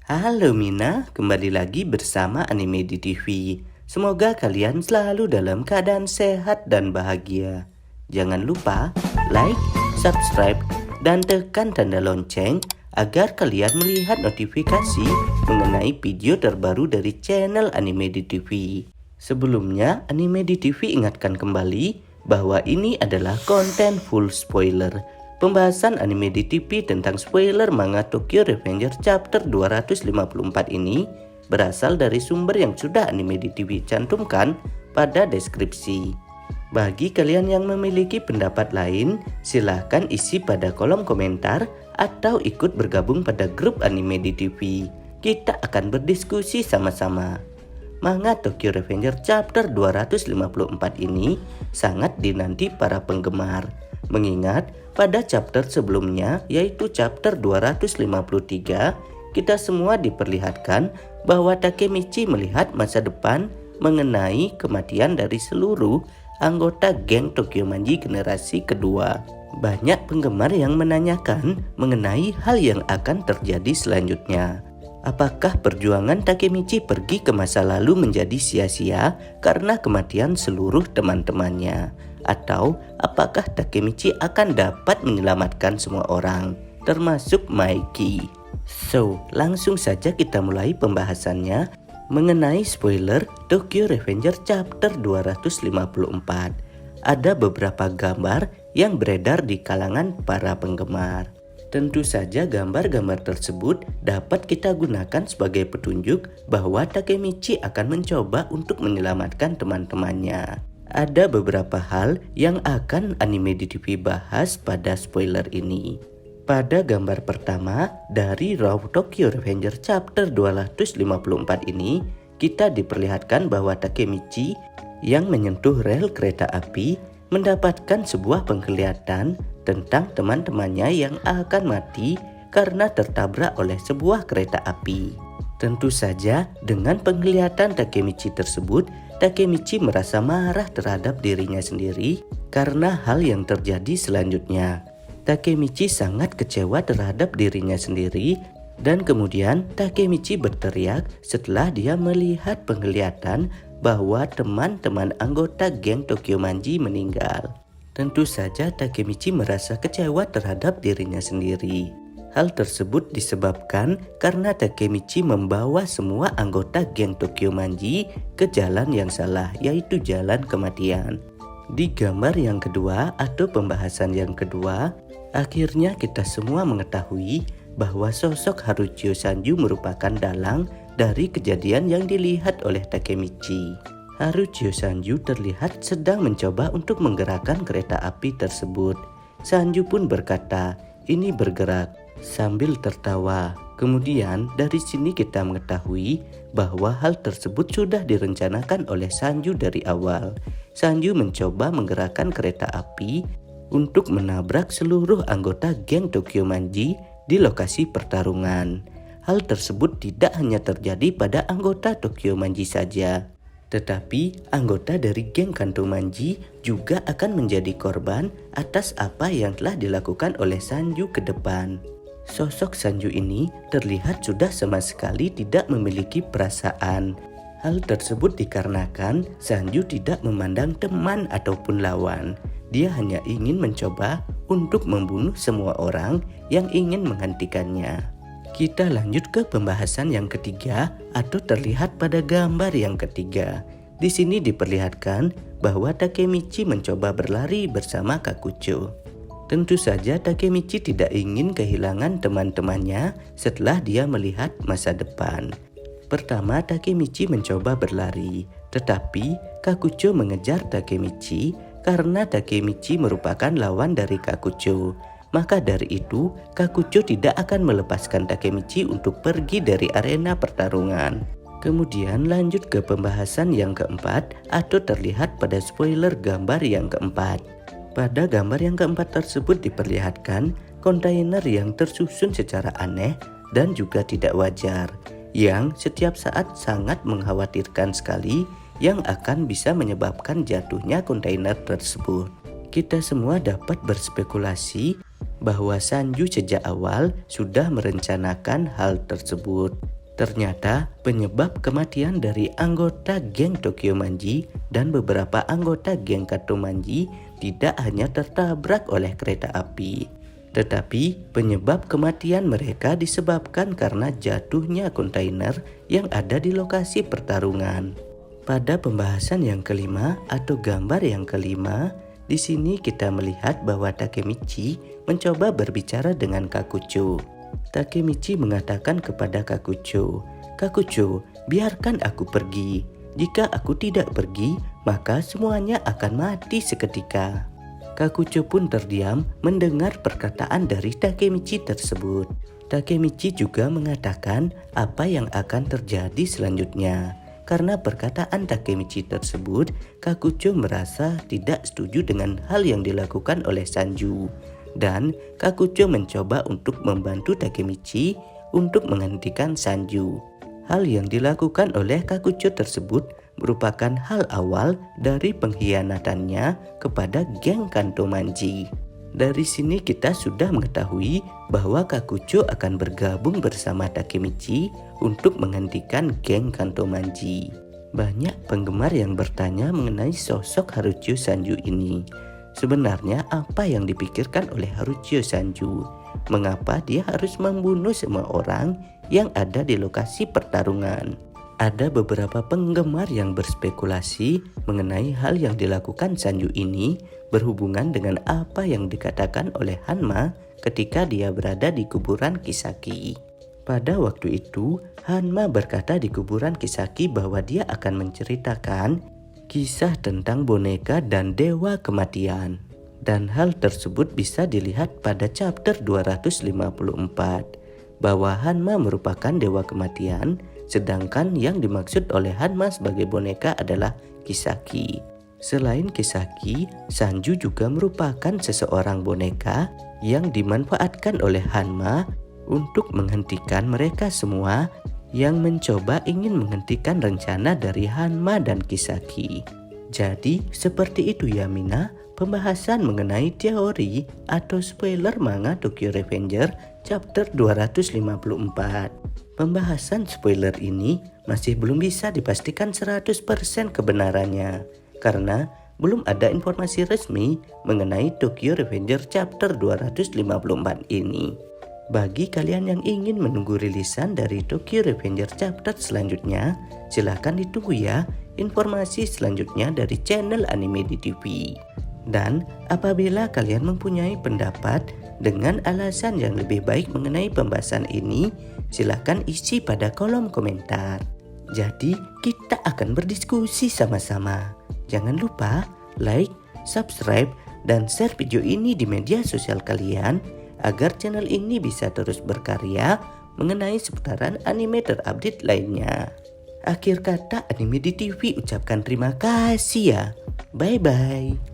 Halo Mina, kembali lagi bersama Anime di TV. Semoga kalian selalu dalam keadaan sehat dan bahagia. Jangan lupa like, subscribe, dan tekan tanda lonceng agar kalian melihat notifikasi mengenai video terbaru dari channel Anime di TV. Sebelumnya, Anime di TV ingatkan kembali bahwa ini adalah konten full spoiler. Pembahasan anime di TV tentang spoiler manga Tokyo Revenger Chapter 254 ini berasal dari sumber yang sudah Anime di TV cantumkan pada deskripsi. Bagi kalian yang memiliki pendapat lain, silahkan isi pada kolom komentar atau ikut bergabung pada grup Anime di TV. Kita akan berdiskusi sama-sama. Manga Tokyo Revenger Chapter 254 ini sangat dinanti para penggemar. Mengingat pada chapter sebelumnya yaitu chapter 253, kita semua diperlihatkan bahwa Takemichi melihat masa depan mengenai kematian dari seluruh anggota geng Tokyo Manji generasi kedua. Banyak penggemar yang menanyakan mengenai hal yang akan terjadi selanjutnya. Apakah perjuangan Takemichi pergi ke masa lalu menjadi sia-sia karena kematian seluruh teman-temannya? Atau apakah Takemichi akan dapat menyelamatkan semua orang, termasuk Maiki? So, langsung saja kita mulai pembahasannya mengenai spoiler Tokyo Revenger Chapter 254. Ada beberapa gambar yang beredar di kalangan para penggemar. Tentu saja gambar-gambar tersebut dapat kita gunakan sebagai petunjuk bahwa Takemichi akan mencoba untuk menyelamatkan teman-temannya. Ada beberapa hal yang akan Anime di TV bahas pada spoiler ini. Pada gambar pertama dari Raw Tokyo Revenger Chapter 254 ini, kita diperlihatkan bahwa Takemichi yang menyentuh rel kereta api mendapatkan sebuah penglihatan tentang teman-temannya yang akan mati karena tertabrak oleh sebuah kereta api. Tentu saja dengan penglihatan Takemichi tersebut, Takemichi merasa marah terhadap dirinya sendiri karena hal yang terjadi selanjutnya. Takemichi sangat kecewa terhadap dirinya sendiri dan kemudian Takemichi berteriak setelah dia melihat penglihatan bahwa teman-teman anggota geng Tokyo Manji meninggal. Tentu saja Takemichi merasa kecewa terhadap dirinya sendiri. Hal tersebut disebabkan karena Takemichi membawa semua anggota geng Tokyo Manji ke jalan yang salah, yaitu jalan kematian. Di gambar yang kedua atau pembahasan yang kedua, akhirnya kita semua mengetahui bahwa sosok Haruchio Sanju merupakan dalang dari kejadian yang dilihat oleh Takemichi. Haruchio Sanju terlihat sedang mencoba untuk menggerakkan kereta api tersebut. Sanju pun berkata, "Ini bergerak," sambil tertawa. Kemudian dari sini kita mengetahui bahwa hal tersebut sudah direncanakan oleh Sanju dari awal. Sanju mencoba menggerakkan kereta api untuk menabrak seluruh anggota geng Tokyo Manji di lokasi pertarungan. Hal tersebut tidak hanya terjadi pada anggota Tokyo Manji saja, tetapi anggota dari geng Kanto Manji juga akan menjadi korban atas apa yang telah dilakukan oleh Sanju ke depan. Sosok Sanju ini terlihat sudah sama sekali tidak memiliki perasaan. Hal tersebut dikarenakan Sanju tidak memandang teman ataupun lawan. Dia hanya ingin mencoba untuk membunuh semua orang yang ingin menghentikannya. Kita lanjut ke pembahasan yang ketiga atau terlihat pada gambar yang ketiga. Di sini diperlihatkan bahwa Takemichi mencoba berlari bersama Kakucho. Tentu saja Takemichi tidak ingin kehilangan teman-temannya setelah dia melihat masa depan. Pertama, Takemichi mencoba berlari, tetapi Kakucho mengejar Takemichi karena Takemichi merupakan lawan dari Kakucho. Maka dari itu, Kakucho tidak akan melepaskan Takemichi untuk pergi dari arena pertarungan. Kemudian lanjut ke pembahasan yang keempat atau terlihat pada spoiler gambar yang keempat. Pada gambar yang keempat tersebut diperlihatkan kontainer yang tersusun secara aneh dan juga tidak wajar, yang setiap saat sangat mengkhawatirkan sekali yang akan bisa menyebabkan jatuhnya kontainer tersebut. Kita semua dapat berspekulasi bahwa Sanju sejak awal sudah merencanakan hal tersebut. Ternyata penyebab kematian dari anggota geng Tokyo Manji dan beberapa anggota geng Kato Manji tidak hanya tertabrak oleh kereta api, tetapi penyebab kematian mereka disebabkan karena jatuhnya kontainer yang ada di lokasi pertarungan. Pada pembahasan yang kelima atau gambar yang kelima, di sini kita melihat bahwa Takemichi mencoba berbicara dengan Kakucho. Takemichi mengatakan kepada Kakucho, "Kakucho, biarkan aku pergi. Jika aku tidak pergi, maka semuanya akan mati seketika." Kakucho pun terdiam mendengar perkataan dari Takemichi tersebut. Takemichi juga mengatakan apa yang akan terjadi selanjutnya. Karena perkataan Takemichi tersebut, Kakucho merasa tidak setuju dengan hal yang dilakukan oleh Sanju. Dan Kakucho mencoba untuk membantu Takemichi untuk menghentikan Sanju. Hal yang dilakukan oleh Kakucho tersebut merupakan hal awal dari pengkhianatannya kepada geng Kanto Manji. Dari sini kita sudah mengetahui bahwa Kakucho akan bergabung bersama Takemichi untuk menghentikan geng Kanto Manji. Banyak penggemar yang bertanya mengenai sosok Harucho Sanju ini. Sebenarnya apa yang dipikirkan oleh Harucho Sanju? Mengapa dia harus membunuh semua orang yang ada di lokasi pertarungan? Ada beberapa penggemar yang berspekulasi mengenai hal yang dilakukan Sanju ini berhubungan dengan apa yang dikatakan oleh Hanma ketika dia berada di kuburan Kisaki. Pada waktu itu, Hanma berkata di kuburan Kisaki bahwa dia akan menceritakan kisah tentang boneka dan dewa kematian. Dan hal tersebut bisa dilihat pada chapter 254, bahwa Hanma merupakan dewa kematian, sedangkan yang dimaksud oleh Hanma sebagai boneka adalah Kisaki. Selain Kisaki, Sanju juga merupakan seseorang boneka yang dimanfaatkan oleh Hanma untuk menghentikan mereka semua yang mencoba ingin menghentikan rencana dari Hanma dan Kisaki. Jadi seperti itu ya Mina, pembahasan mengenai teori atau spoiler manga Tokyo Revenger chapter 254. Pembahasan spoiler ini masih belum bisa dipastikan 100% kebenarannya karena belum ada informasi resmi mengenai Tokyo Revenger chapter 254 ini. Bagi kalian yang ingin menunggu rilisan dari Tokyo Revenger chapter selanjutnya, silahkan ditunggu ya informasi selanjutnya dari channel Anime di TV. Dan apabila kalian mempunyai pendapat dengan alasan yang lebih baik mengenai pembahasan ini, silahkan isi pada kolom komentar. Jadi kita akan berdiskusi sama-sama. Jangan lupa like, subscribe, dan share video ini di media sosial kalian agar channel ini bisa terus berkarya mengenai seputaran anime terupdate lainnya. Akhir kata Anime di TV ucapkan terima kasih ya. Bye bye.